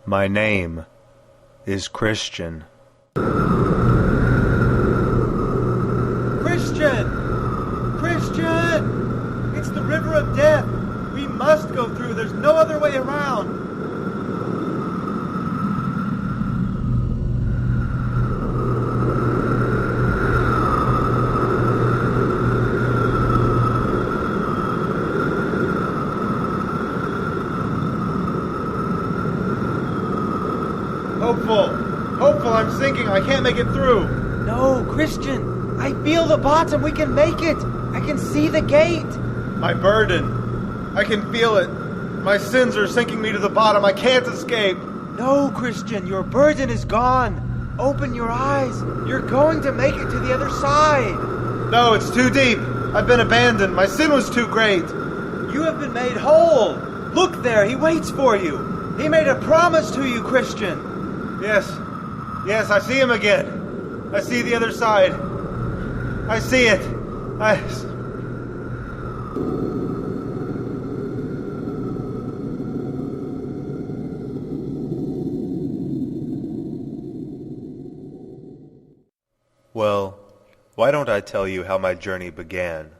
My name is Christian. Christian! Christian! It's the river of death. We must go through. There's no other way around. Hopeful, I'm sinking. I can't make it through. No, Christian, I feel the bottom. We can make it. I can see the gate. My burden. I can feel it. My sins are sinking me to the bottom. I can't escape. No, Christian, your burden is gone. Open your eyes. You're going to make it to the other side. No, it's too deep. I've been abandoned. My sin was too great. You have been made whole. Look there, he waits for you. He made a promise to you, Christian. Yes, I see him again. I see the other side. I see it. Well, why don't I tell you how my journey began?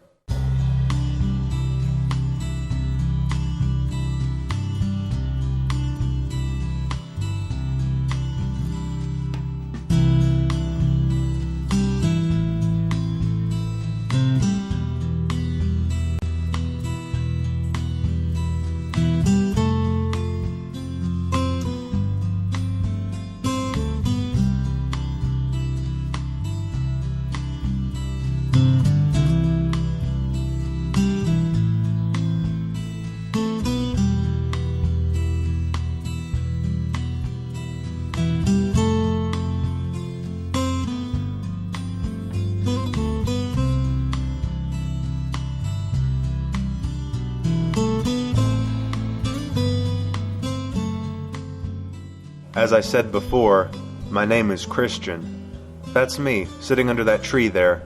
As I said before, my name is Christian. That's me, sitting under that tree there.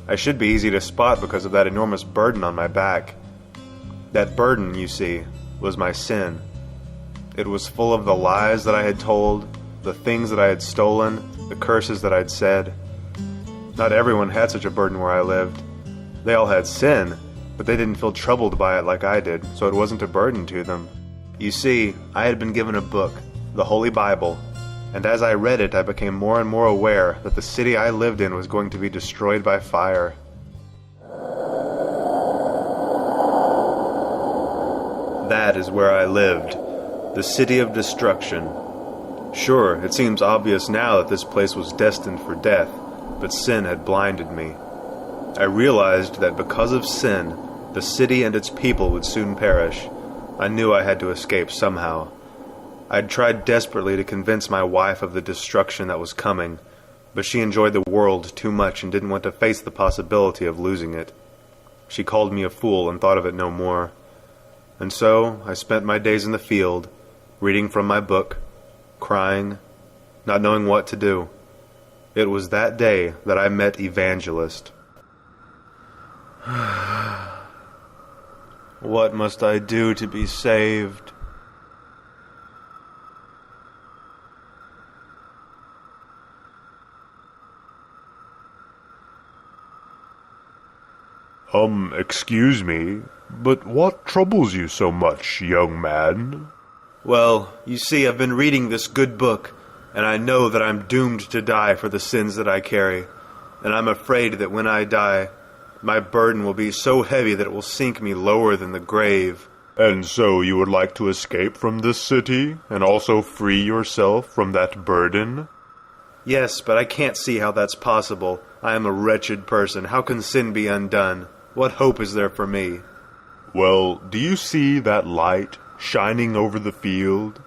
I should be easy to spot because of that enormous burden on my back. That burden, you see, was my sin. It was full of the lies that I had told, the things that I had stolen, the curses that I'd said. Not everyone had such a burden where I lived. They all had sin, but they didn't feel troubled by it like I did, so it wasn't a burden to them. You see, I had been given a book, the Holy Bible, and as I read it, I became more and more aware that the city I lived in was going to be destroyed by fire. That is where I lived, the city of destruction. Sure, it seems obvious now that this place was destined for death, but sin had blinded me. I realized that because of sin, the city and its people would soon perish. I knew I had to escape somehow. I'd tried desperately to convince my wife of the destruction that was coming, but she enjoyed the world too much and didn't want to face the possibility of losing it. She called me a fool and thought of it no more. And so I spent my days in the field, reading from my book, crying, not knowing what to do. It was that day that I met Evangelist. What must I do to be saved? Excuse me, but what troubles you so much, young man? Well, you see, I've been reading this good book, and I know that I'm doomed to die for the sins that I carry, and I'm afraid that when I die, my burden will be so heavy that it will sink me lower than the grave. And so you would like to escape from this city, and also free yourself from that burden? Yes, but I can't see how that's possible. I am a wretched person. How can sin be undone? What hope is there for me? Well, do you see that light shining over the field?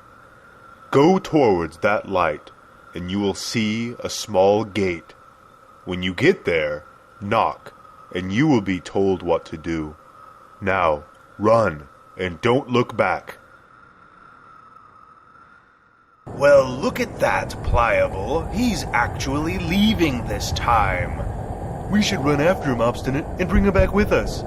Go towards that light, and you will see a small gate. When you get there, knock, and you will be told what to do. Now, run, and don't look back. Well, look at that, Pliable. He's actually leaving this time. We should run after him, Obstinate, and bring him back with us.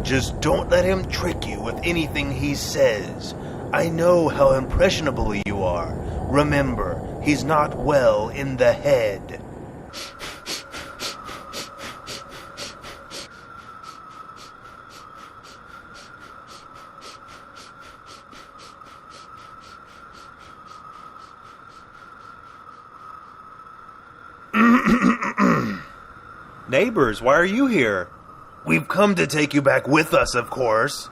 Just don't let him trick you with anything he says. I know how impressionable you are. Remember, he's not well in the head. Neighbors, why are you here? We've come to take you back with us, of course.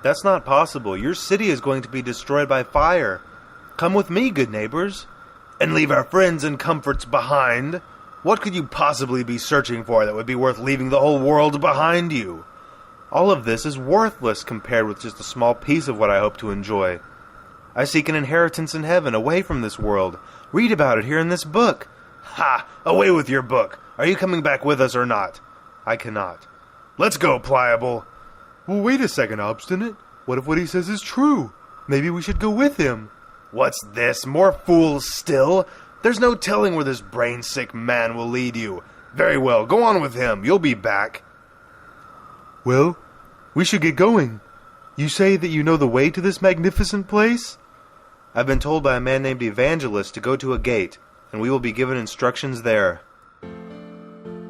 That's not possible. Your city is going to be destroyed by fire. Come with me, good neighbors. And leave our friends and comforts behind? What could you possibly be searching for that would be worth leaving the whole world behind you? All of this is worthless compared with just a small piece of what I hope to enjoy. I seek an inheritance in heaven, away from this world. Read about it here in this book. Ha! Away with your book. Are you coming back with us or not? I cannot. Let's go, Pliable. Well, wait a second, Obstinate. What if what he says is true? Maybe we should go with him. What's this? More fools still? There's no telling where this brain-sick man will lead you. Very well, go on with him. You'll be back. Well, we should get going. You say that you know the way to this magnificent place? I've been told by a man named Evangelist to go to a gate, and we will be given instructions there.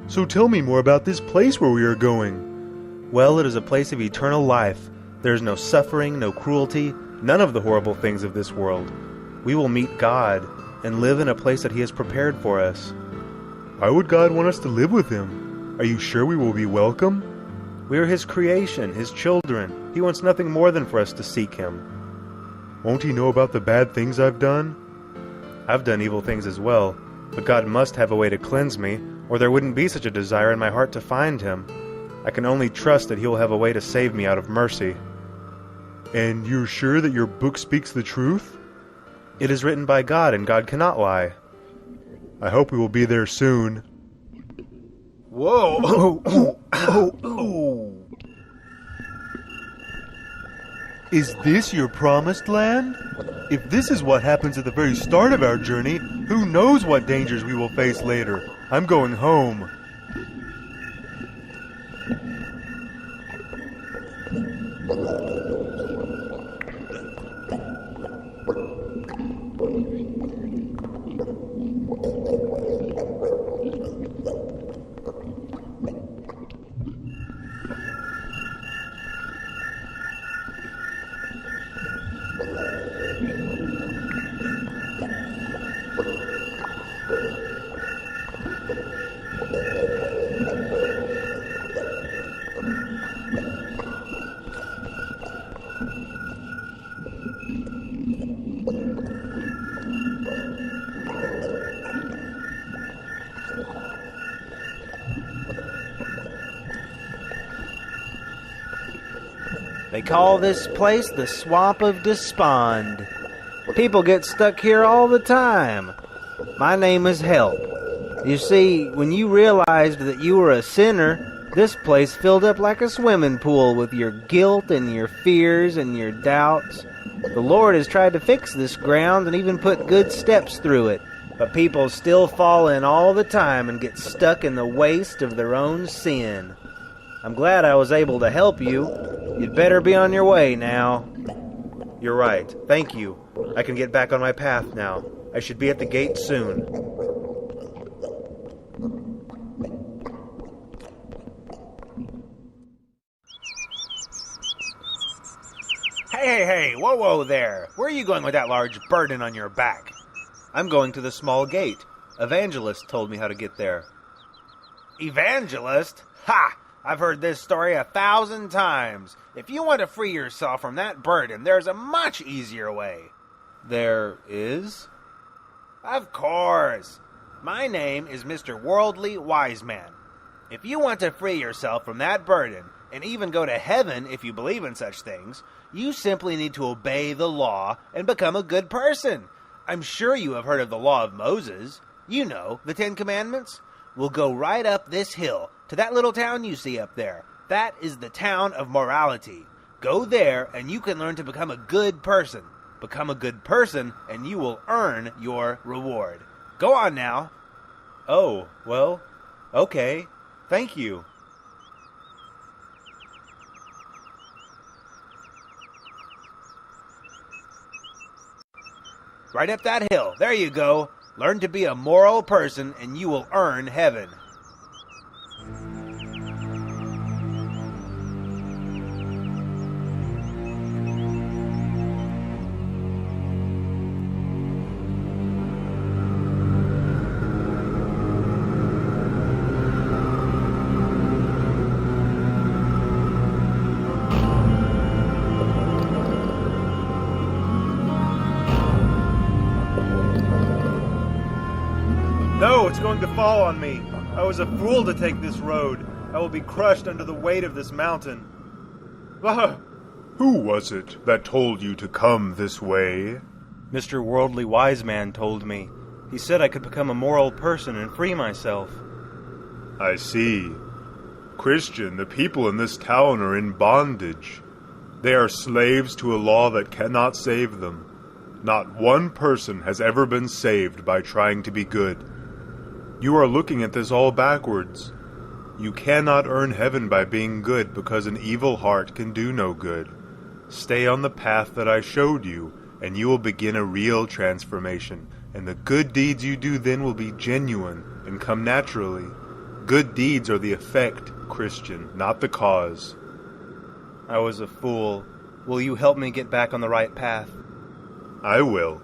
So tell me more about this place where we are going. Well, it is a place of eternal life. There is no suffering, no cruelty, none of the horrible things of this world. We will meet God and live in a place that He has prepared for us. Why would God want us to live with Him? Are you sure we will be welcome? We are His creation, His children. He wants nothing more than for us to seek Him. Won't He know about the bad things I've done? I've done evil things as well, but God must have a way to cleanse me, or there wouldn't be such a desire in my heart to find Him. I can only trust that He will have a way to save me out of mercy. And you're sure that your book speaks the truth? It is written by God, and God cannot lie. I hope we will be there soon. Whoa! Is this your promised land? If this is what happens at the very start of our journey, who knows what dangers we will face later? I'm going home. They call this place the Swamp of Despond. People get stuck here all the time. My name is Help. You see, when you realized that you were a sinner, this place filled up like a swimming pool with your guilt and your fears and your doubts. The Lord has tried to fix this ground and even put good steps through it, but people still fall in all the time and get stuck in the waste of their own sin. I'm glad I was able to help you. You'd better be on your way now. You're right. Thank you. I can get back on my path now. I should be at the gate soon. Hey, whoa there. Where are you going with that large burden on your back? I'm going to the small gate. Evangelist told me how to get there. Evangelist? Ha! I've heard this story 1,000 times. If you want to free yourself from that burden, there's a much easier way. There is? Of course. My name is Mr. Worldly Wiseman. If you want to free yourself from that burden, and even go to heaven if you believe in such things, you simply need to obey the law and become a good person. I'm sure you have heard of the law of Moses. You know, the 10 Commandments. We'll go right up this hill to that little town you see up there. That is the town of morality. Go there and you can learn to become a good person. Become a good person and you will earn your reward. Go on now. Oh, well, okay. Thank you. Right up that hill. There you go. Learn to be a moral person and you will earn heaven. No, it's going to fall on me. I was a fool to take this road. I will be crushed under the weight of this mountain. Ah! Who was it that told you to come this way? Mr. Worldly Wise Man told me. He said I could become a moral person and free myself. I see. Christian, the people in this town are in bondage. They are slaves to a law that cannot save them. Not one person has ever been saved by trying to be good. You are looking at this all backwards. You cannot earn heaven by being good because an evil heart can do no good. Stay on the path that I showed you, and you will begin a real transformation, and the good deeds you do then will be genuine and come naturally. Good deeds are the effect, Christian, not the cause. I was a fool. Will you help me get back on the right path? I will.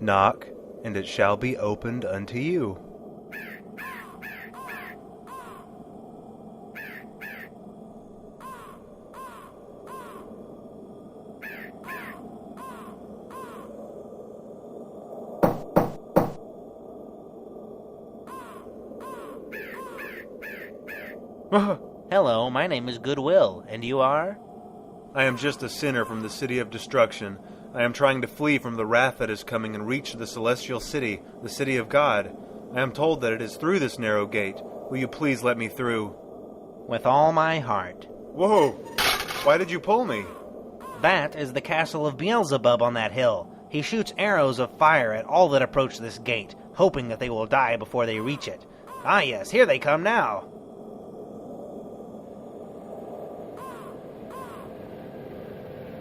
Knock, and it shall be opened unto you. Hello, my name is Goodwill, and you are? I am just a sinner from the city of destruction. I am trying to flee from the wrath that is coming and reach the celestial city, the city of God. I am told that it is through this narrow gate. Will you please let me through? With all my heart. Whoa! Why did you pull me? That is the castle of Beelzebub on that hill. He shoots arrows of fire at all that approach this gate, hoping that they will die before they reach it. Ah yes, here they come now.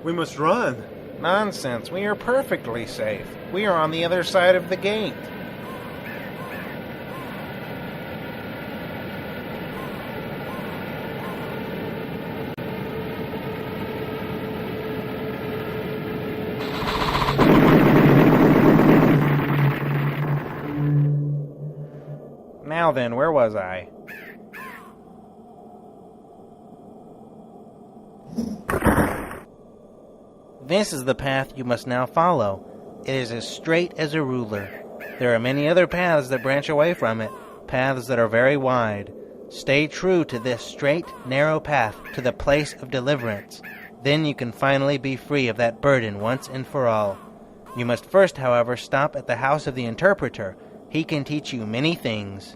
We must run. Nonsense, we are perfectly safe. We are on the other side of the gate. Now then, where was I? This is the path you must now follow. It is as straight as a ruler. There are many other paths that branch away from it, paths that are very wide. Stay true to this straight, narrow path to the place of deliverance. Then you can finally be free of that burden once and for all. You must first, however, stop at the house of the interpreter. He can teach you many things.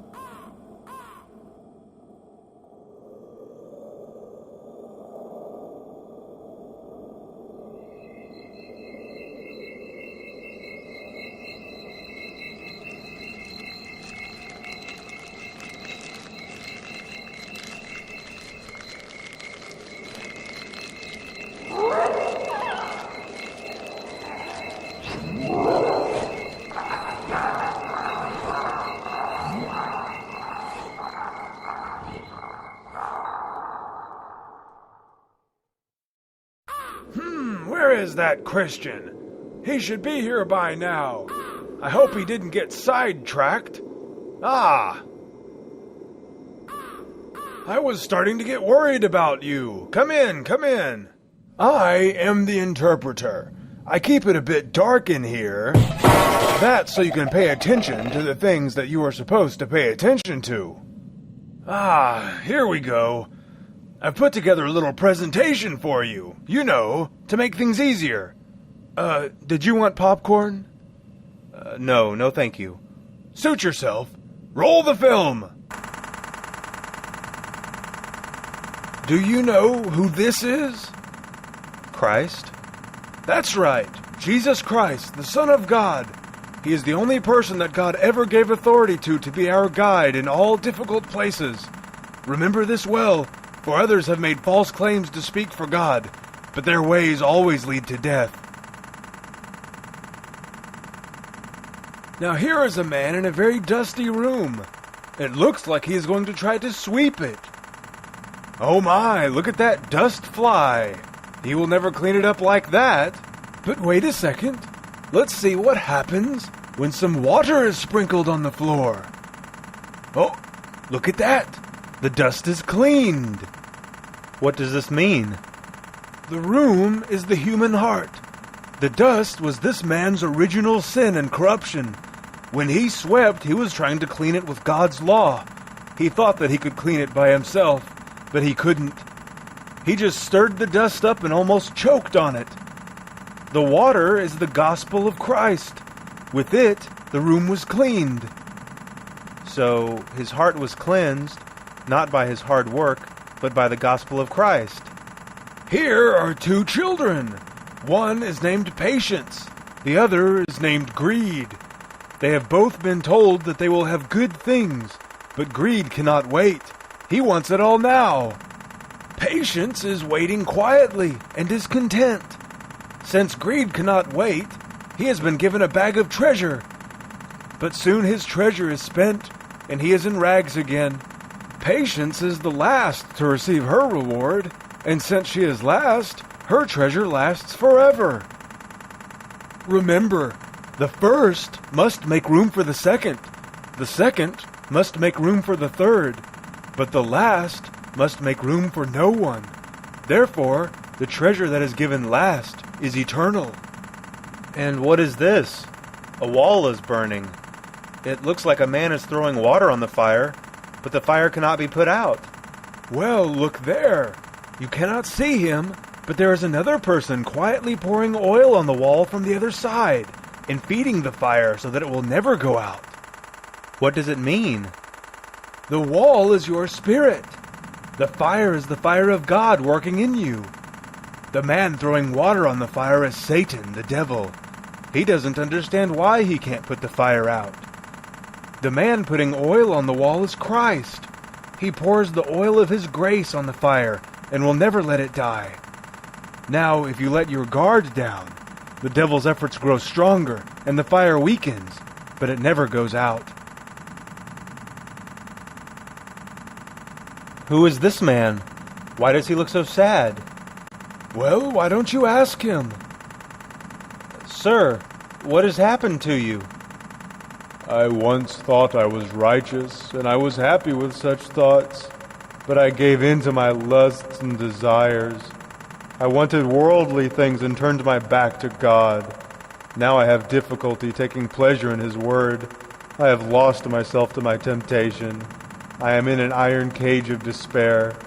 Where is that Christian? He should be here by now. I hope he didn't get sidetracked. Ah! I was starting to get worried about you. Come in, come in. I am the interpreter. I keep it a bit dark in here. That's so you can pay attention to the things that you are supposed to pay attention to. Here we go. I've put together a little presentation for you, to make things easier. Did you want popcorn? No, thank you. Suit yourself. Roll the film. Do you know who this is? Christ? That's right. Jesus Christ, the Son of God. He is the only person that God ever gave authority to be our guide in all difficult places. Remember this well, for others have made false claims to speak for God, but their ways always lead to death. Now here is a man in a very dusty room. It looks like he is going to try to sweep it. Oh my, look at that dust fly. He will never clean it up like that. But wait a second. Let's see what happens when some water is sprinkled on the floor. Oh, look at that. The dust is cleaned. What does this mean? The room is the human heart. The dust was this man's original sin and corruption. When he swept, he was trying to clean it with God's law. He thought that he could clean it by himself, but he couldn't. He just stirred the dust up and almost choked on it. The water is the gospel of Christ. With it, the room was cleaned. So his heart was cleansed, not by his hard work, but by the gospel of Christ. Here are two children. One is named Patience. The other is named Greed. They have both been told that they will have good things, but Greed cannot wait. He wants it all now. Patience is waiting quietly and is content. Since Greed cannot wait, he has been given a bag of treasure. But soon his treasure is spent, and he is in rags again. Patience is the last to receive her reward, and since she is last, her treasure lasts forever. Remember, the first must make room for the second must make room for the third, but the last must make room for no one. Therefore, the treasure that is given last is eternal. And what is this? A wall is burning. It looks like a man is throwing water on the fire, but the fire cannot be put out. Well, look there. You cannot see him, but there is another person quietly pouring oil on the wall from the other side and feeding the fire so that it will never go out. What does it mean? The wall is your spirit. The fire is the fire of God working in you. The man throwing water on the fire is Satan, the devil. He doesn't understand why he can't put the fire out. The man putting oil on the wall is Christ. He pours the oil of his grace on the fire and will never let it die. Now, if you let your guard down, the devil's efforts grow stronger and the fire weakens, but it never goes out. Who is this man? Why does he look so sad? Well, why don't you ask him? Sir, what has happened to you? I once thought I was righteous, and I was happy with such thoughts, but I gave in to my lusts and desires. I wanted worldly things and turned my back to God. Now I have difficulty taking pleasure in His Word. I have lost myself to my temptation. I am in an iron cage of despair.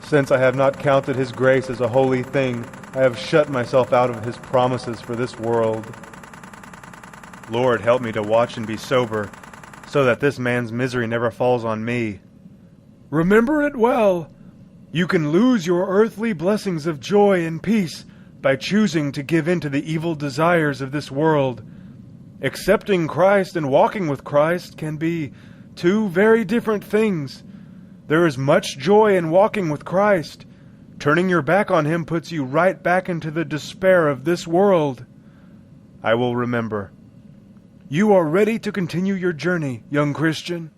Since I have not counted His grace as a holy thing, I have shut myself out of His promises for this world. Lord, help me to watch and be sober, so that this man's misery never falls on me. Remember it well. You can lose your earthly blessings of joy and peace by choosing to give in to the evil desires of this world. Accepting Christ and walking with Christ can be two very different things. There is much joy in walking with Christ. Turning your back on Him puts you right back into the despair of this world. I will remember. You are ready to continue your journey, young Christian.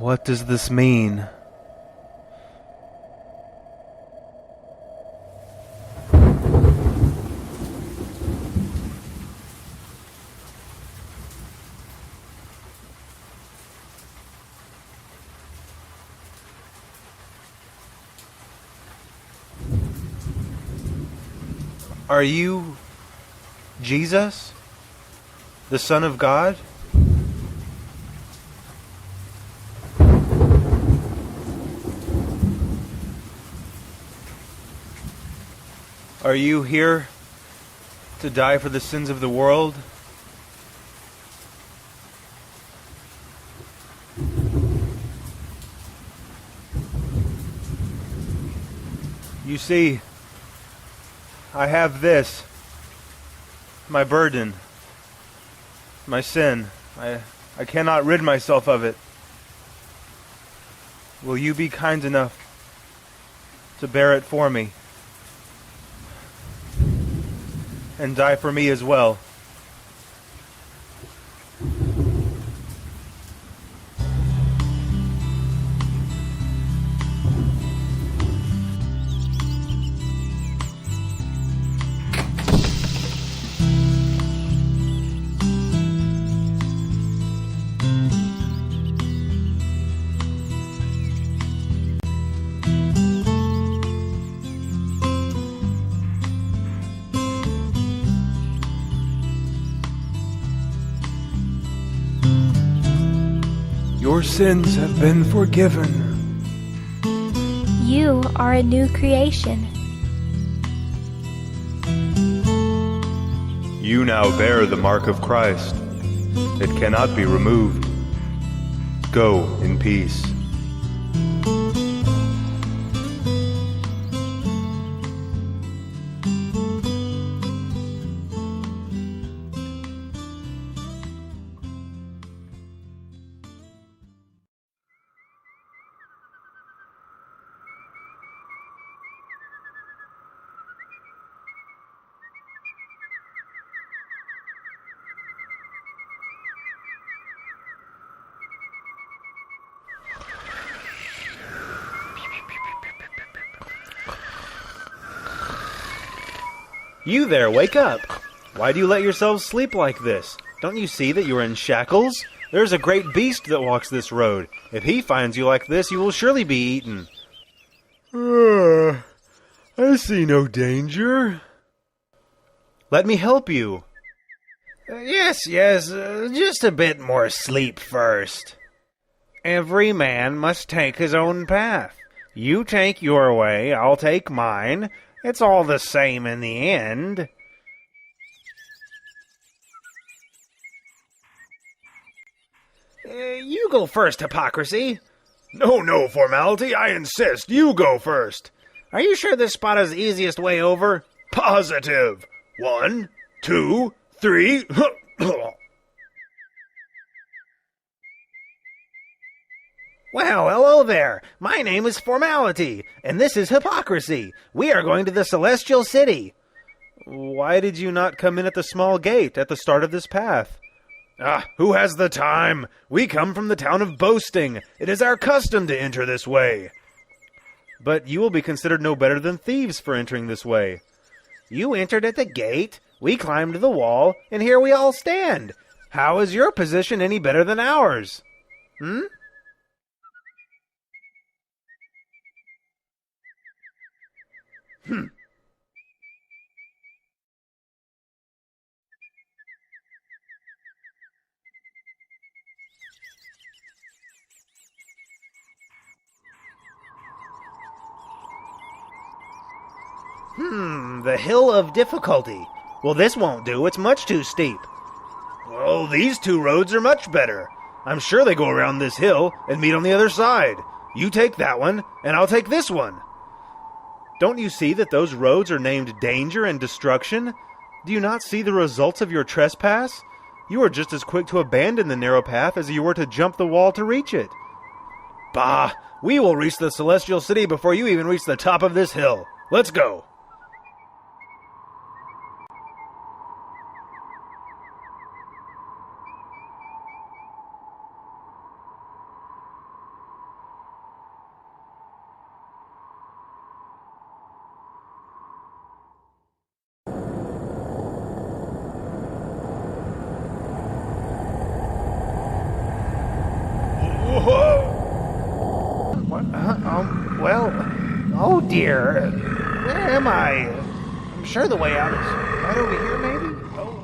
What does this mean? Are you Jesus, the Son of God? Are you here to die for the sins of the world? You see, I have this, my burden, my sin. I cannot rid myself of it. Will you be kind enough to bear it for me and die for me as well? Your sins have been forgiven. You are a new creation. You now bear the mark of Christ. It cannot be removed. Go in peace. You there, wake up! Why do you let yourselves sleep like this? Don't you see that you are in shackles? There's a great beast that walks this road. If he finds you like this, you will surely be eaten. I see no danger. Let me help you. Yes, just a bit more sleep first. Every man must take his own path. You take your way, I'll take mine. It's all the same in the end. You go first, Hypocrisy. No, Formality, I insist. You go first. Are you sure this spot is the easiest way over? Positive. 1, 2, 3. Well, hello there. My name is Formality, and this is Hypocrisy. We are going to the Celestial City. Why did you not come in at the small gate at the start of this path? Who has the time? We come from the town of Boasting. It is our custom to enter this way. But you will be considered no better than thieves for entering this way. You entered at the gate, we climbed the wall, and here we all stand. How is your position any better than ours? The Hill of Difficulty. Well, this won't do. It's much too steep. Oh, these two roads are much better. I'm sure they go around this hill and meet on the other side. You take that one, and I'll take this one. Don't you see that those roads are named Danger and Destruction? Do you not see the results of your trespass? You are just as quick to abandon the narrow path as you were to jump the wall to reach it. Bah! We will reach the Celestial City before you even reach the top of this hill. Let's go. Oh dear. Where am I? I'm sure the way out is right over here, maybe? Oh.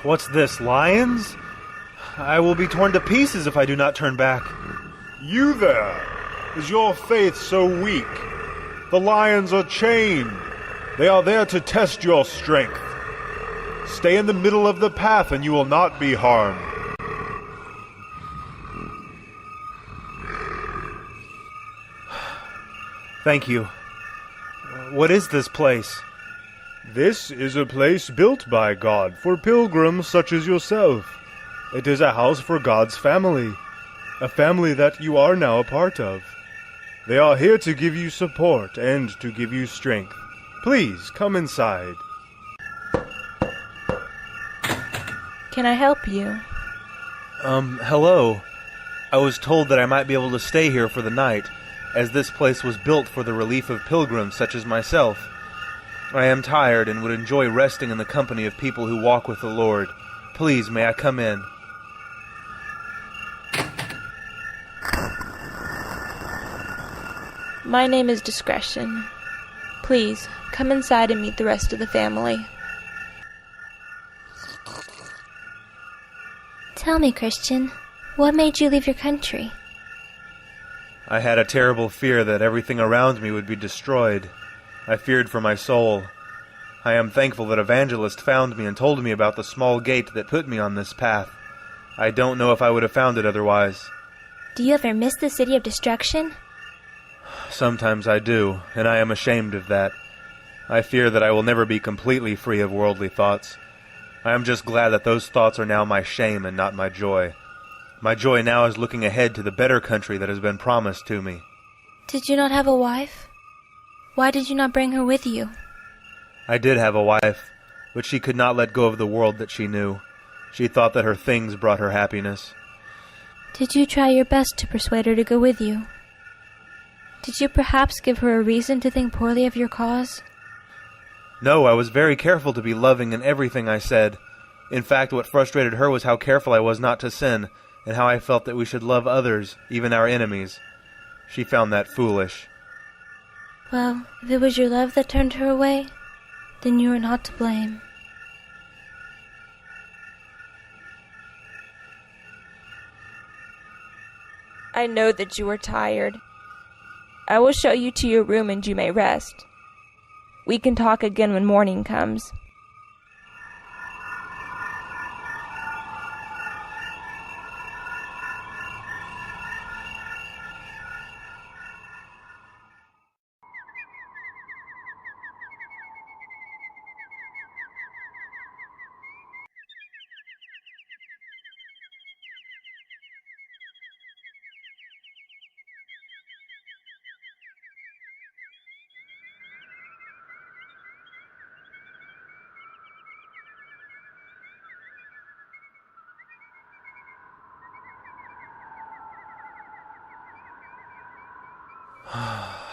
What's this, lions? I will be torn to pieces if I do not turn back. You there! Is your faith so weak? The lions are chained. They are there to test your strength. Stay in the middle of the path and you will not be harmed. Thank you. What is this place? This is a place built by God for pilgrims such as yourself. It is a house for God's family, a family that you are now a part of. They are here to give you support and to give you strength. Please, come inside. Can I help you? Hello. I was told that I might be able to stay here for the night, as this place was built for the relief of pilgrims such as myself. I am tired and would enjoy resting in the company of people who walk with the Lord. Please, may I come in? My name is Discretion. Please, come inside and meet the rest of the family. Tell me, Christian, what made you leave your country? I had a terrible fear that everything around me would be destroyed. I feared for my soul. I am thankful that Evangelist found me and told me about the small gate that put me on this path. I don't know if I would have found it otherwise. Do you ever miss the city of destruction? Sometimes I do, and I am ashamed of that. I fear that I will never be completely free of worldly thoughts. I am just glad that those thoughts are now my shame and not my joy. My joy now is looking ahead to the better country that has been promised to me. Did you not have a wife? Why did you not bring her with you? I did have a wife, but she could not let go of the world that she knew. She thought that her things brought her happiness. Did you try your best to persuade her to go with you? Did you perhaps give her a reason to think poorly of your cause? No, I was very careful to be loving in everything I said. In fact, what frustrated her was how careful I was not to sin, and how I felt that we should love others, even our enemies. She found that foolish. Well, if it was your love that turned her away, then you are not to blame. I know that you are tired. I will show you to your room and you may rest. We can talk again when morning comes.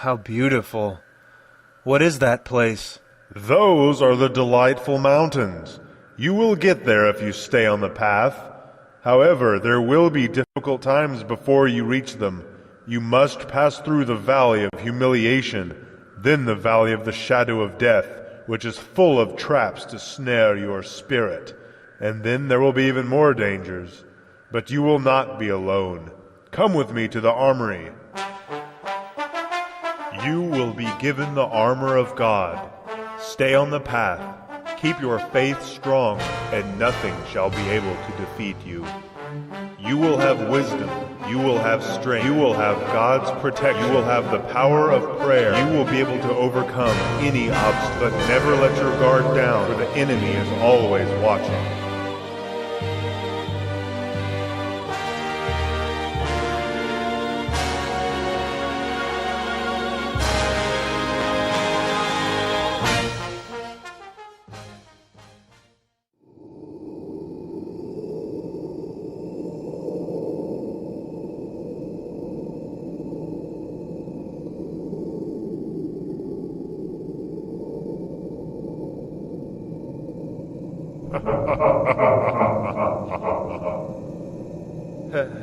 How beautiful. What is that place? Those are the delightful mountains. You will get there if you stay on the path. However, there will be difficult times before you reach them. You must pass through the valley of humiliation, then the valley of the shadow of death, which is full of traps to snare your spirit. And then there will be even more dangers. But you will not be alone. Come with me to the armory. You will be given the armor of God. Stay on the path. Keep your faith strong, and nothing shall be able to defeat you. You will have wisdom. You will have strength. You will have God's protection. You will have the power of prayer. You will be able to overcome any obstacle. But never let your guard down, for the enemy is always watching.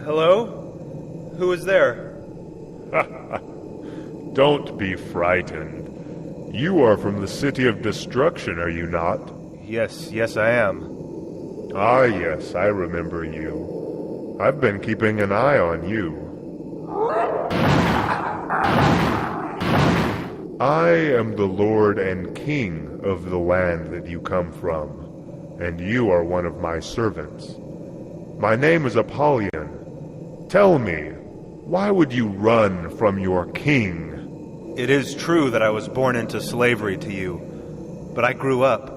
Hello? Who is there? Don't be frightened. You are from the City of Destruction, are you not? Yes, I am. Ah, yes, I remember you. I've been keeping an eye on you. I am the Lord and King of the land that you come from, and you are one of my servants. My name is Apollyon. Tell me, why would you run from your king? It is true that I was born into slavery to you, but I grew up.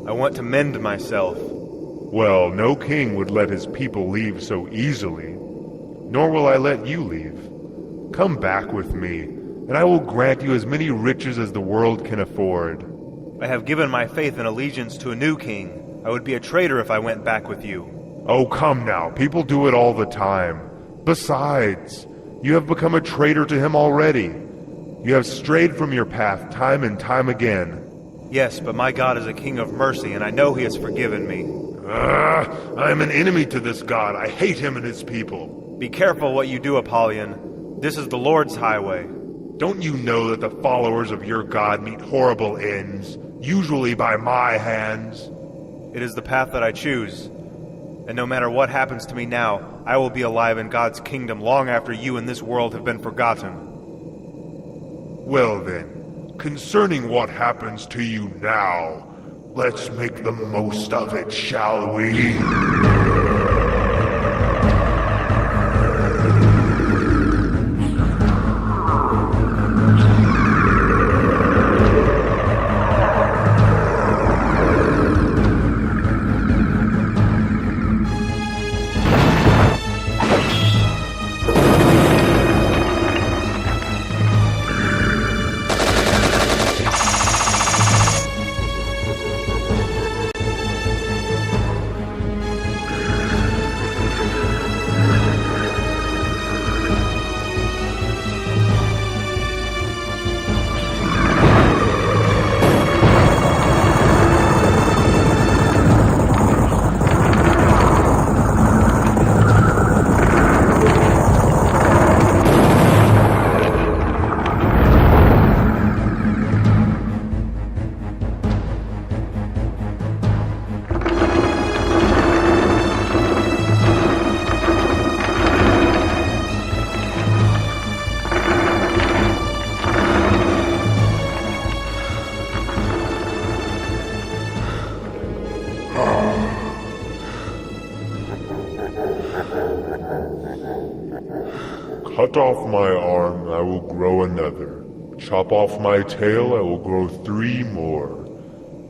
I want to mend myself. Well, no king would let his people leave so easily, nor will I let you leave. Come back with me, and I will grant you as many riches as the world can afford. I have given my faith and allegiance to a new king. I would be a traitor if I went back with you. Oh, come now, people do it all the time. Besides, you have become a traitor to him already. You have strayed from your path time and time again. Yes, but my God is a king of mercy, and I know he has forgiven me. I am an enemy to this God. I hate him and his people. Be careful what you do, Apollyon. This is the Lord's highway. Don't you know that the followers of your God meet horrible ends, usually by my hands? It is the path that I choose. And no matter what happens to me now, I will be alive in God's kingdom long after you and this world have been forgotten. Well then, concerning what happens to you now, let's make the most of it, shall we? Cut off my arm, I will grow another. Chop off my tail, I will grow 3 more.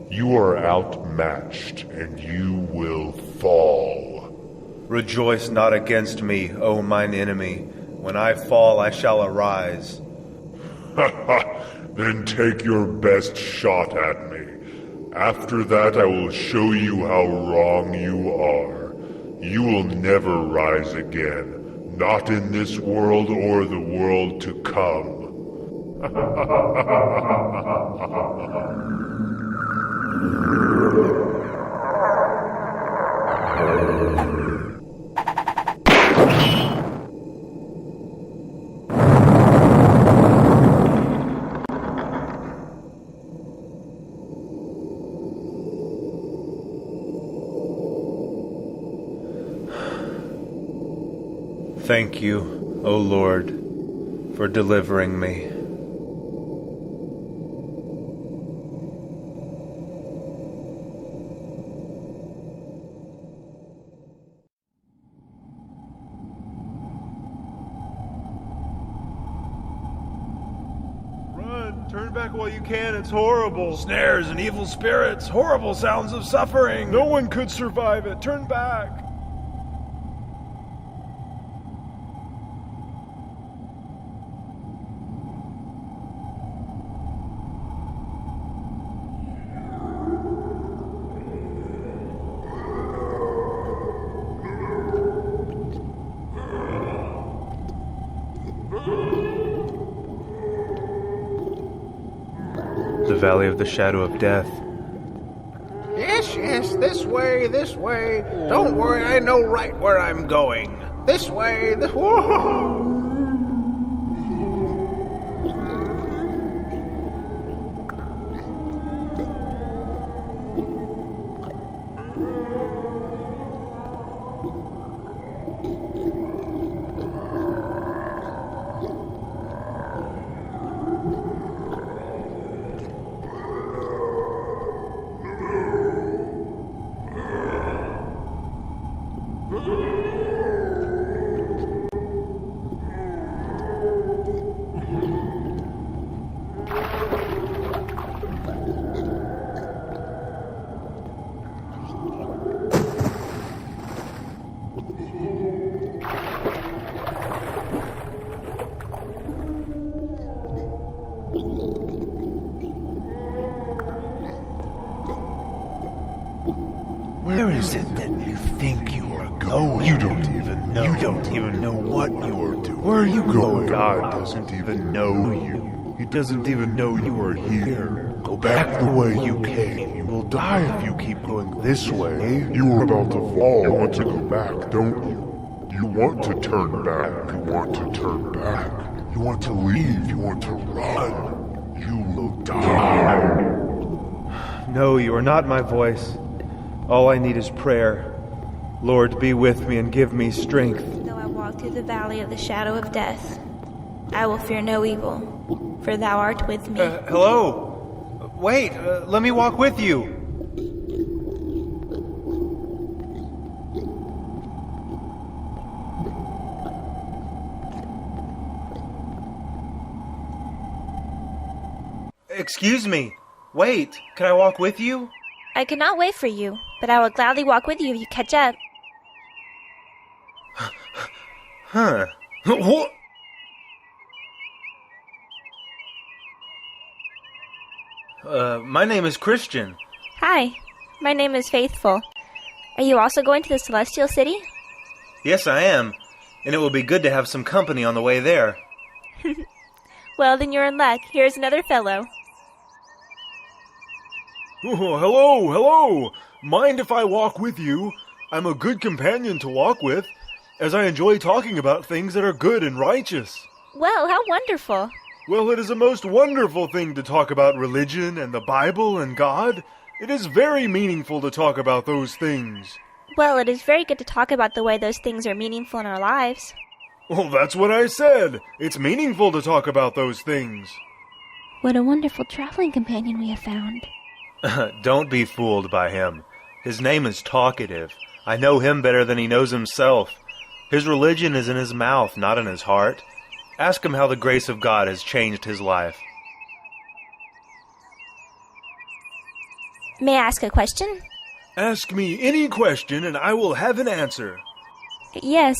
You are outmatched, and you will fall. Rejoice not against me, O mine enemy. When I fall, I shall arise. Then take your best shot at me. After that, I will show you how wrong you are. You will never rise again. Not in this world or the world to come. Thank you, O Lord, for delivering me. Turn back while you can, it's horrible. Snares and evil spirits, horrible sounds of suffering. No one could survive it. Turn back. The Valley of the Shadow of Death. Yes, this way, this way. Don't worry, I know right where I'm going. This way, this... Whoa! Where is it that you think you are going? You don't even know. You don't even know what you are doing. Where are you going? God doesn't even know you. He doesn't even know you are here. Go back the way you came. You will die if you keep going this way. You are about to fall. You want to go back, don't you? You want to turn back. You want to turn back. You want to leave. You want to run. You will die. No, you are not my voice. All I need is prayer. Lord, be with me and give me strength. Though I walk through the valley of the shadow of death, I will fear no evil, for thou art with me. Hello? Wait, let me walk with you. Excuse me. Wait, can I walk with you? I cannot wait for you, but I will gladly walk with you if you catch up. Huh. What? My name is Christian. Hi, my name is Faithful. Are you also going to the Celestial City? Yes, I am. And it will be good to have some company on the way there. Well, then you're in luck. Here's another fellow. Oh, hello. Mind if I walk with you? I'm a good companion to walk with, as I enjoy talking about things that are good and righteous. Well, how wonderful. Well, it is a most wonderful thing to talk about religion and the Bible and God. It is very meaningful to talk about those things. Well, it is very good to talk about the way those things are meaningful in our lives. Well, that's what I said. It's meaningful to talk about those things. What a wonderful traveling companion we have found. Don't be fooled by him. His name is Talkative. I know him better than he knows himself. His religion is in his mouth, not in his heart. Ask him how the grace of God has changed his life. May I ask a question? Ask me any question and I will have an answer. Yes,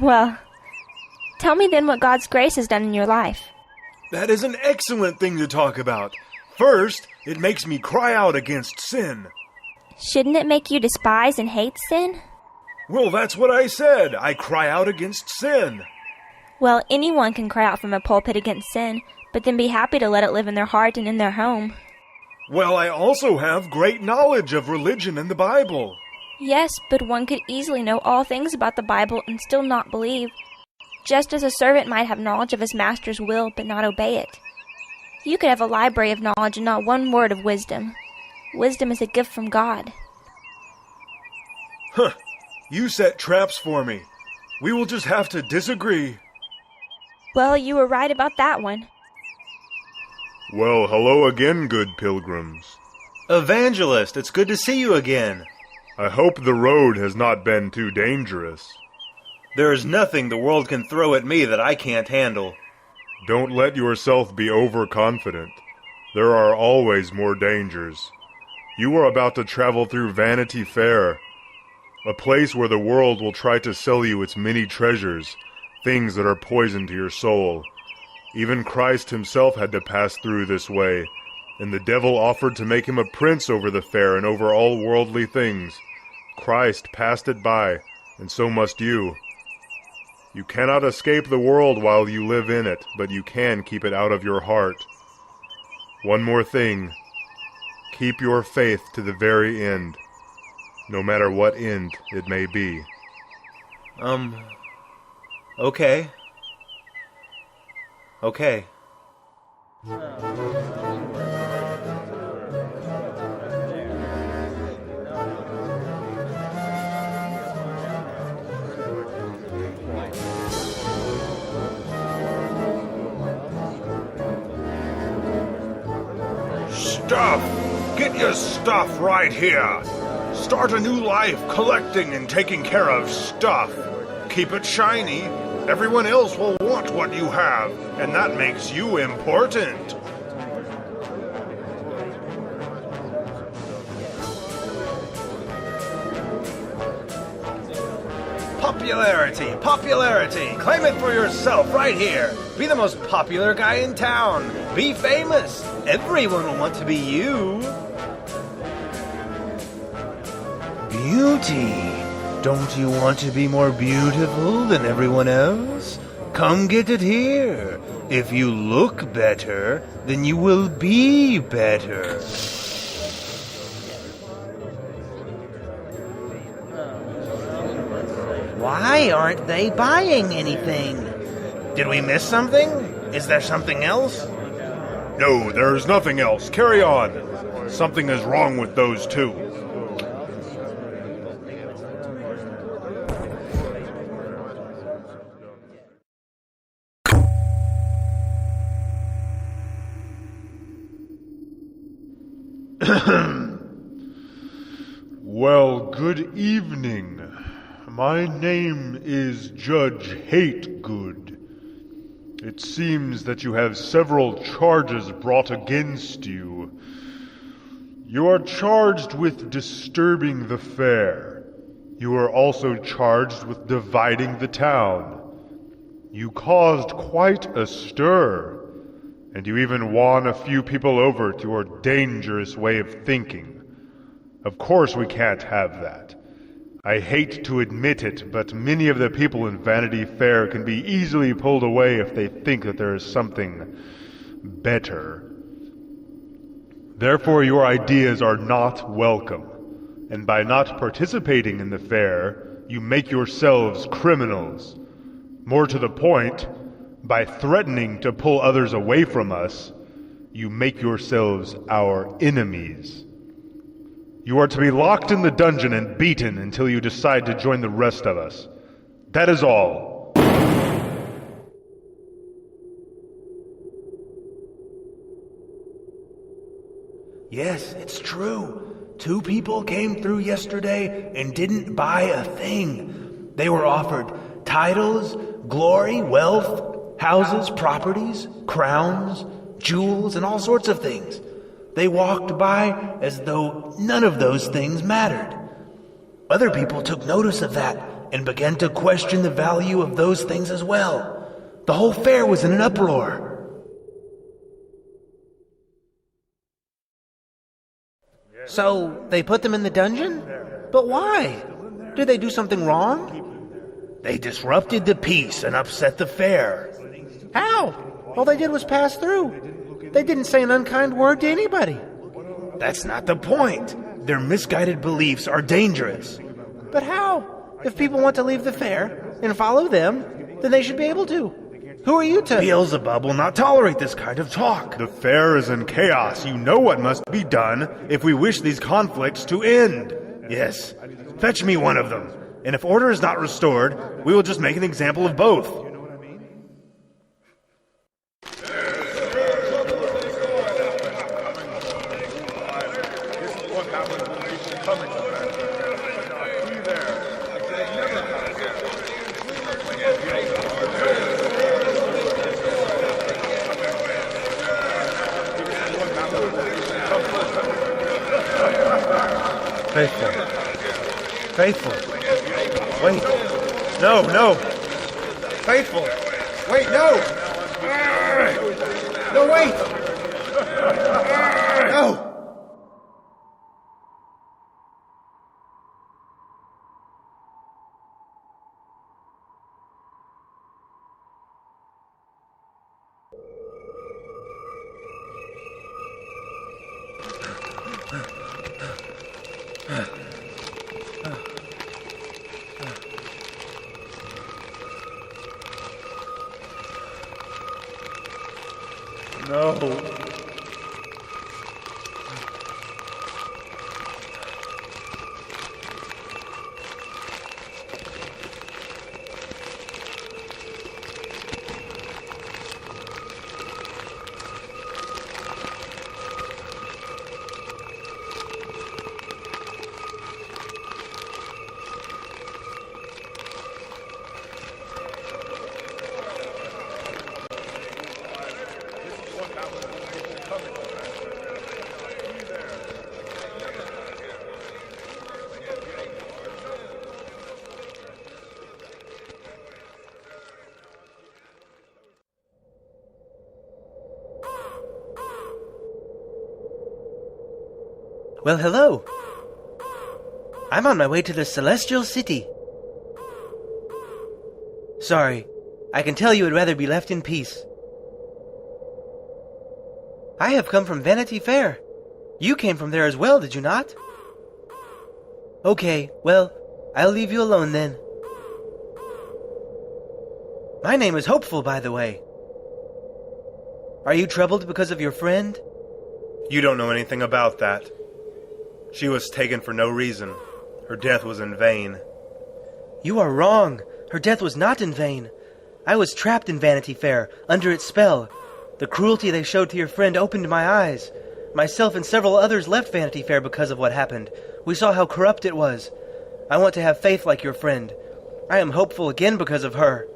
well, tell me then what God's grace has done in your life. That is an excellent thing to talk about. First, it makes me cry out against sin. Shouldn't it make you despise and hate sin? Well, that's what I said. I cry out against sin. Well, anyone can cry out from a pulpit against sin, but then be happy to let it live in their heart and in their home. Well, I also have great knowledge of religion and the Bible. Yes, but one could easily know all things about the Bible and still not believe, just as a servant might have knowledge of his master's will but not obey it. You could have a library of knowledge and not one word of wisdom. Wisdom is a gift from God. Huh. You set traps for me. We will just have to disagree. Well, you were right about that one. Well, hello again, good pilgrims. Evangelist, it's good to see you again. I hope the road has not been too dangerous. There is nothing the world can throw at me that I can't handle. Don't let yourself be overconfident. There are always more dangers. You are about to travel through Vanity Fair, a place where the world will try to sell you its many treasures, things that are poison to your soul. Even Christ himself had to pass through this way, and the devil offered to make him a prince over the fair and over all worldly things. Christ passed it by, and so must you. You cannot escape the world while you live in it, but you can keep it out of your heart. One more thing. Keep your faith to the very end, no matter what end it may be. Okay. Okay. Stuff! Get your stuff right here! Start a new life collecting and taking care of stuff. Keep it shiny. Everyone else will want what you have, and that makes you important. Popularity! Popularity! Claim it for yourself right here! Be the most popular guy in town! Be famous! Everyone will want to be you! Beauty! Don't you want to be more beautiful than everyone else? Come get it here! If you look better, then you will be better! Why aren't they buying anything? Did we miss something? Is there something else? No, there's nothing else. Carry on. Something is wrong with those two. Well, good evening. My name is Judge Hategood. It seems that you have several charges brought against you. You are charged with disturbing the fair. You are also charged with dividing the town. You caused quite a stir, and you even won a few people over to your dangerous way of thinking. Of course we can't have that. I hate to admit it, but many of the people in Vanity Fair can be easily pulled away if they think that there is something better. Therefore, your ideas are not welcome, and by not participating in the fair, you make yourselves criminals. More to the point, by threatening to pull others away from us, you make yourselves our enemies. You are to be locked in the dungeon and beaten until you decide to join the rest of us. That is all. Yes, it's true. 2 people came through yesterday and didn't buy a thing. They were offered titles, glory, wealth, houses, properties, crowns, jewels, and all sorts of things. They walked by as though none of those things mattered. Other people took notice of that and began to question the value of those things as well. The whole fair was in an uproar. So, they put them in the dungeon? But why? Did they do something wrong? They disrupted the peace and upset the fair. How? All they did was pass through. They didn't say an unkind word to anybody. That's not the point. Their misguided beliefs are dangerous. But how? If people want to leave the fair and follow them, then they should be able to. Who are you to... Beelzebub will not tolerate this kind of talk. The fair is in chaos. You know what must be done if we wish these conflicts to end. Yes. Fetch me one of them. And if order is not restored, we will just make an example of both. Faithful. Wait. No. Faithful. Wait, no. No, wait. No. No. Well, hello. I'm on my way to the Celestial City. Sorry, I can tell you would rather be left in peace. I have come from Vanity Fair. You came from there as well, did you not? Okay, well, I'll leave you alone then. My name is Hopeful, by the way. Are you troubled because of your friend? You don't know anything about that. She was taken for no reason. Her death was in vain. You are wrong. Her death was not in vain. I was trapped in Vanity Fair, under its spell. The cruelty they showed to your friend opened my eyes. Myself and several others left Vanity Fair because of what happened. We saw how corrupt it was. I want to have faith like your friend. I am hopeful again because of her.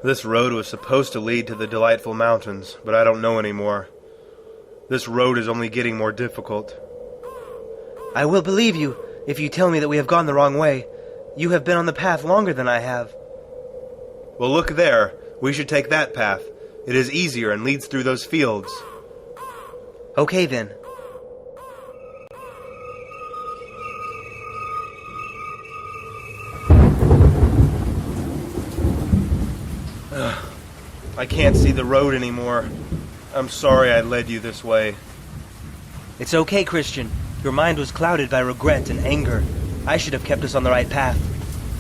This road was supposed to lead to the Delightful Mountains, but I don't know anymore. This road is only getting more difficult. I will believe you if you tell me that we have gone the wrong way. You have been on the path longer than I have. Well, look there. We should take that path. It is easier and leads through those fields. Okay, then. I can't see the road anymore. I'm sorry I led you this way. It's okay, Christian. Your mind was clouded by regret and anger. I should have kept us on the right path.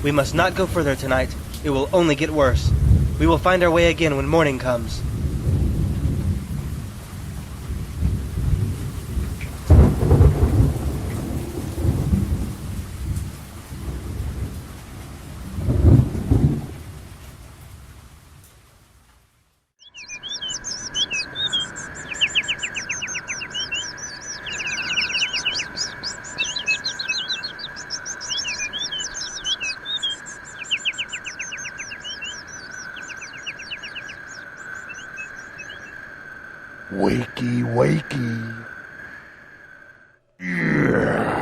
We must not go further tonight. It will only get worse. We will find our way again when morning comes. Wakey, wakey. Yeah.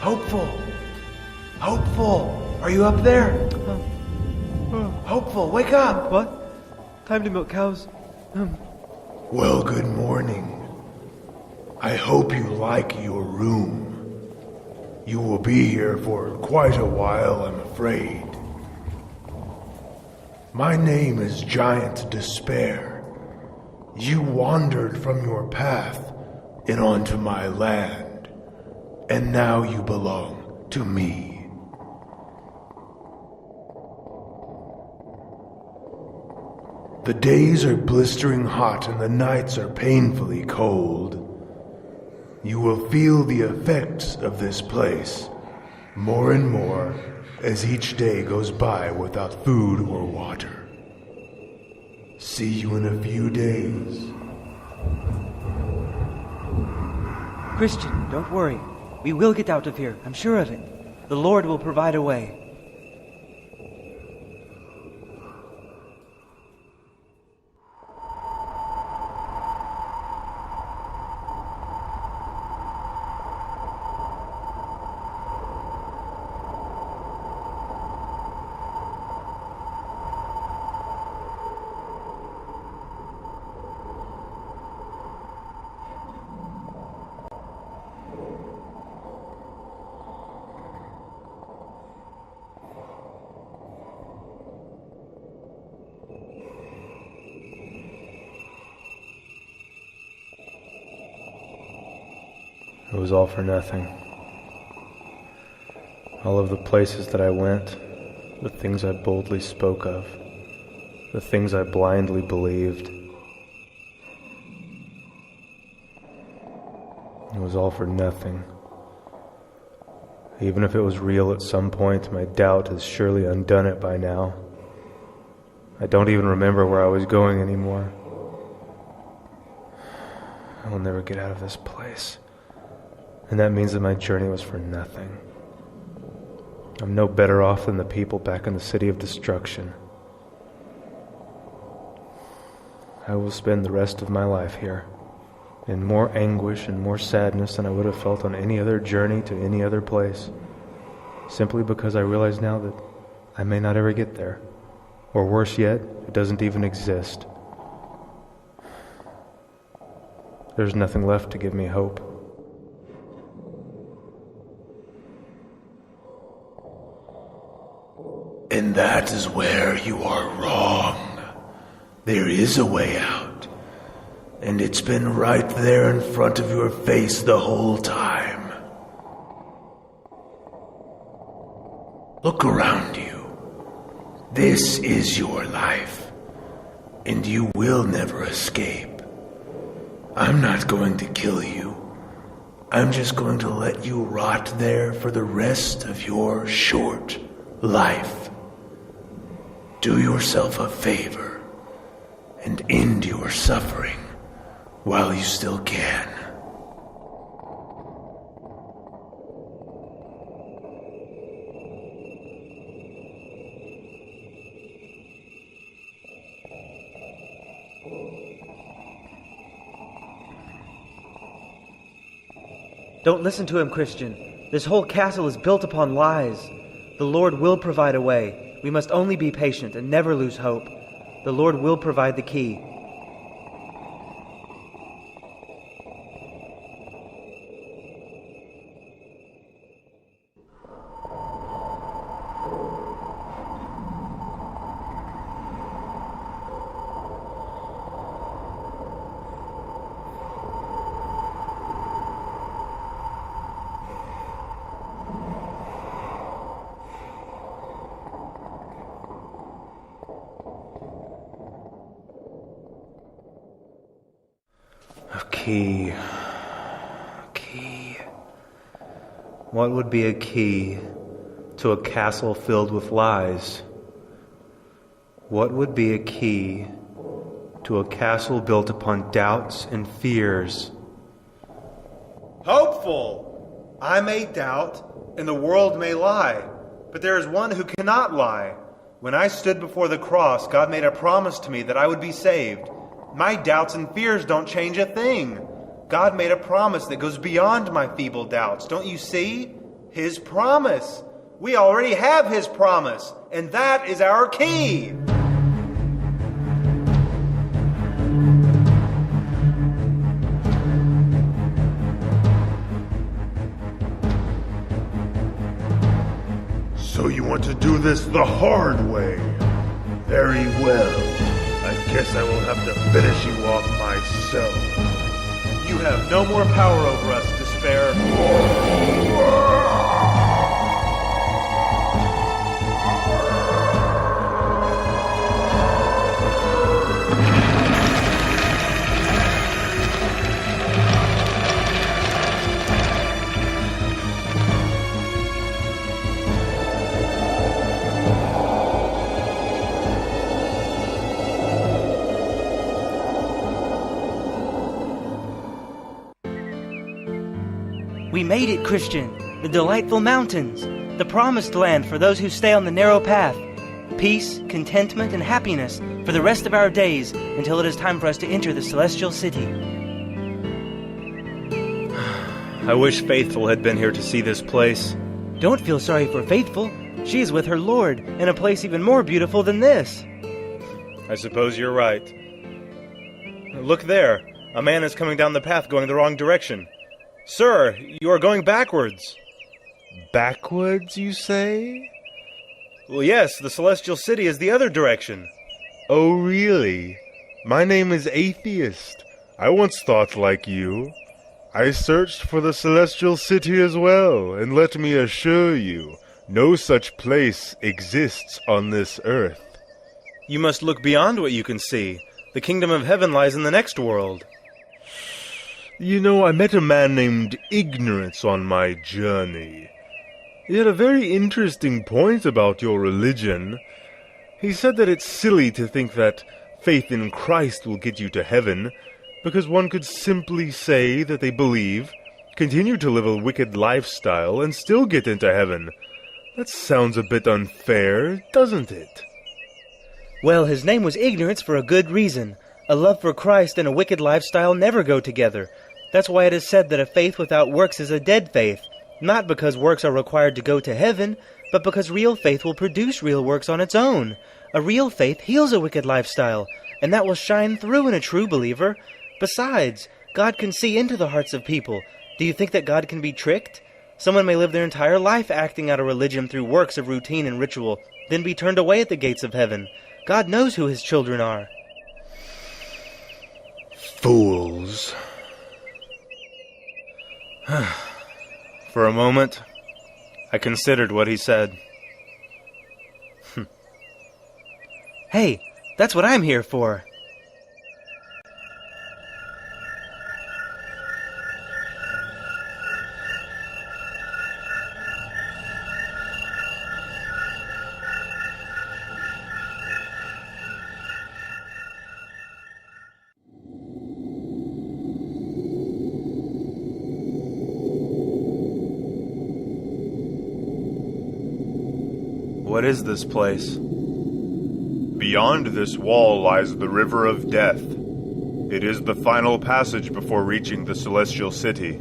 Hopeful! Hopeful! Are you up there? Hopeful, wake up! What? Time to milk cows? Well, good morning. I hope you like your room. You will be here for quite a while, I'm afraid. My name is Giant Despair. You wandered from your path and onto my land, and now you belong to me. The days are blistering hot and the nights are painfully cold. You will feel the effects of this place more and more as each day goes by without food or water. See you in a few days. Christian, don't worry. We will get out of here, I'm sure of it. The Lord will provide a way. It was all for nothing. All of the places that I went, the things I boldly spoke of, the things I blindly believed. It was all for nothing. Even if it was real at some point, my doubt has surely undone it by now. I don't even remember where I was going anymore. I will never get out of this place. And that means that my journey was for nothing. I'm no better off than the people back in the city of destruction. I will spend the rest of my life here, in more anguish and more sadness than I would have felt on any other journey to any other place, simply because I realize now that I may not ever get there, or worse yet, it doesn't even exist. There's nothing left to give me hope. And that is where you are wrong. There is a way out, and it's been right there in front of your face the whole time. Look around you. This is your life, and you will never escape. I'm not going to kill you. I'm just going to let you rot there for the rest of your short life. Do yourself a favor and end your suffering while you still can. Don't listen to him, Christian. This whole castle is built upon lies. The Lord will provide a way. We must only be patient and never lose hope. The Lord will provide the key. Key. What would be a key to a castle filled with lies? What would be a key to a castle built upon doubts and fears? Hopeful! I may doubt, and the world may lie, but there is one who cannot lie. When I stood before the cross, God made a promise to me that I would be saved. My doubts and fears don't change a thing. God made a promise that goes beyond my feeble doubts. Don't you see? His promise. We already have His promise, and that is our key. So you want to do this the hard way? Very well. I guess I will have to finish you off myself. You have no more power over us, Despair. We made it, Christian. The delightful mountains. The promised land for those who stay on the narrow path. Peace, contentment, and happiness for the rest of our days until it is time for us to enter the celestial city. I wish Faithful had been here to see this place. Don't feel sorry for Faithful. She is with her Lord in a place even more beautiful than this. I suppose you're right. Look there. A man is coming down the path going the wrong direction. Sir, you are going backwards. Backwards, you say? Well, yes, the celestial city is the other direction. Oh, really? My name is Atheist. I once thought like you. I searched for the celestial city as well, and let me assure you, no such place exists on this earth. You must look beyond what you can see. The kingdom of heaven lies in the next world. You know, I met a man named Ignorance on my journey. He had a very interesting point about your religion. He said that it's silly to think that faith in Christ will get you to heaven, because one could simply say that they believe, continue to live a wicked lifestyle, and still get into heaven. That sounds a bit unfair, doesn't it? Well, his name was Ignorance for a good reason. A love for Christ and a wicked lifestyle never go together. That's why it is said that a faith without works is a dead faith, not because works are required to go to heaven, but because real faith will produce real works on its own. A real faith heals a wicked lifestyle, and that will shine through in a true believer. Besides, God can see into the hearts of people. Do you think that God can be tricked? Someone may live their entire life acting out a religion through works of routine and ritual, then be turned away at the gates of heaven. God knows who his children are. Fools. For a moment, I considered what he said. Hey, that's what I'm here for. What is this place? Beyond this wall lies the River of Death. It is the final passage before reaching the Celestial City.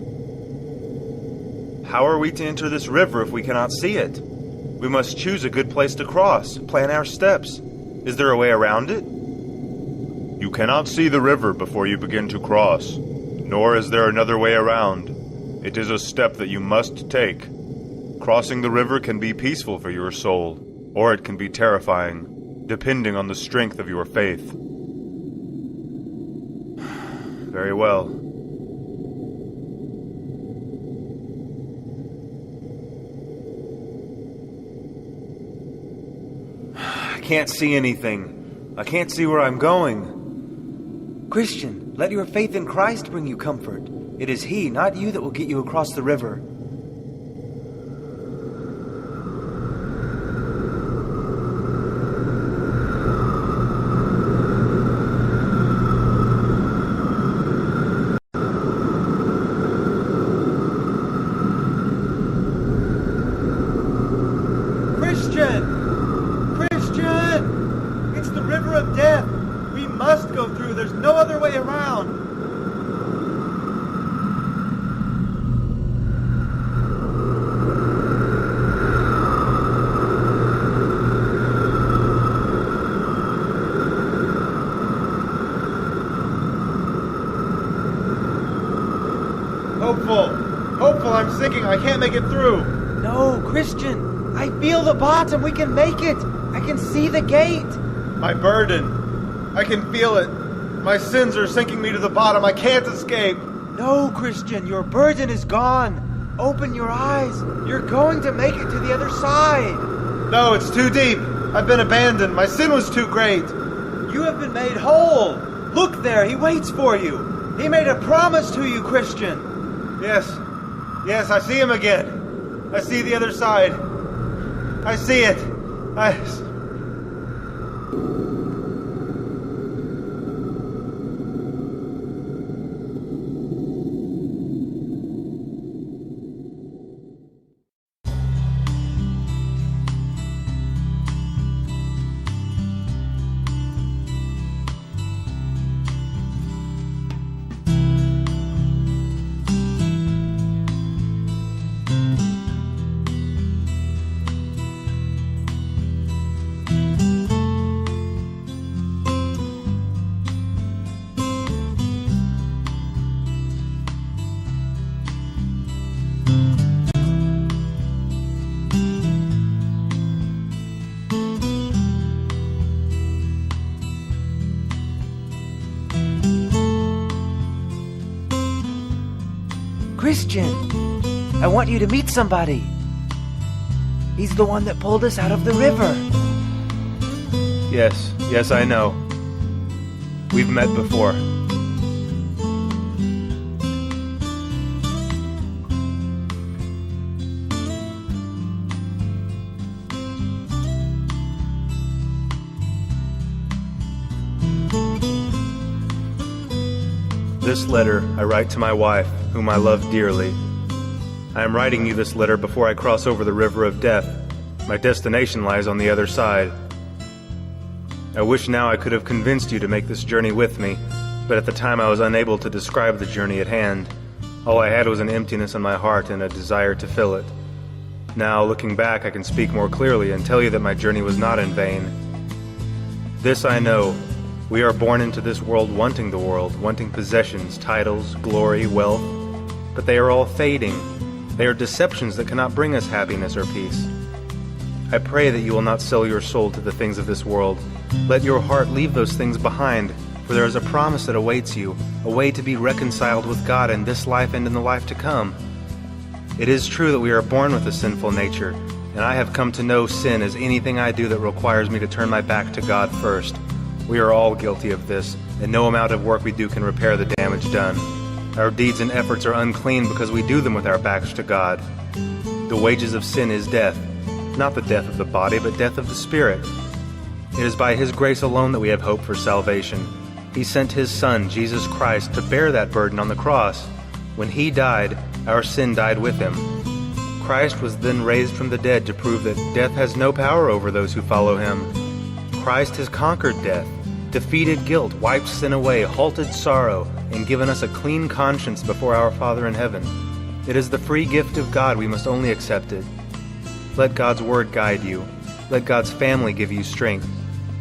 How are we to enter this river if we cannot see it? We must choose a good place to cross, plan our steps. Is there a way around it? You cannot see the river before you begin to cross, nor is there another way around. It is a step that you must take. Crossing the river can be peaceful for your soul, or it can be terrifying, depending on the strength of your faith. Very well. I can't see anything. I can't see where I'm going. Christian, let your faith in Christ bring you comfort. It is He, not you, that will get you across the river. Christian! It's the river of death! We must go through. There's no other way around. Hopeful, I'm sinking. I can't make it through. No, Christian! I feel the bottom. We can make it. I can see the gate. My burden. I can feel it. My sins are sinking me to the bottom. I can't escape. No, Christian, your burden is gone. Open your eyes. You're going to make it to the other side. No, it's too deep. I've been abandoned. My sin was too great. You have been made whole. Look there, he waits for you. He made a promise to you, Christian. Yes, I see him again. I see the other side. I see it. Christian, I want you to meet somebody. He's the one that pulled us out of the river. Yes, I know. We've met before. This letter I write to my wife, whom I love dearly. I am writing you this letter before I cross over the river of death. My destination lies on the other side. I wish now I could have convinced you to make this journey with me, but at the time I was unable to describe the journey at hand. All I had was an emptiness in my heart and a desire to fill it. Now, looking back, I can speak more clearly and tell you that my journey was not in vain. This I know. We are born into this world wanting the world, wanting possessions, titles, glory, wealth, but they are all fading. They are deceptions that cannot bring us happiness or peace. I pray that you will not sell your soul to the things of this world. Let your heart leave those things behind, for there is a promise that awaits you, a way to be reconciled with God in this life and in the life to come. It is true that we are born with a sinful nature, and I have come to know sin as anything I do that requires me to turn my back to God first. We are all guilty of this, and no amount of work we do can repair the damage done. Our deeds and efforts are unclean because we do them with our backs to God. The wages of sin is death, not the death of the body, but death of the spirit. It is by His grace alone that we have hope for salvation. He sent His Son, Jesus Christ, to bear that burden on the cross. When He died, our sin died with Him. Christ was then raised from the dead to prove that death has no power over those who follow Him. Christ has conquered death, defeated guilt, wiped sin away, halted sorrow, and given us a clean conscience before our Father in heaven. It is the free gift of God. We must only accept it. Let God's word guide you. Let God's family give you strength.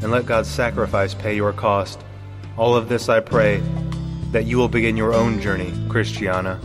And let God's sacrifice pay your cost. All of this I pray, that you will begin your own journey, Christiana.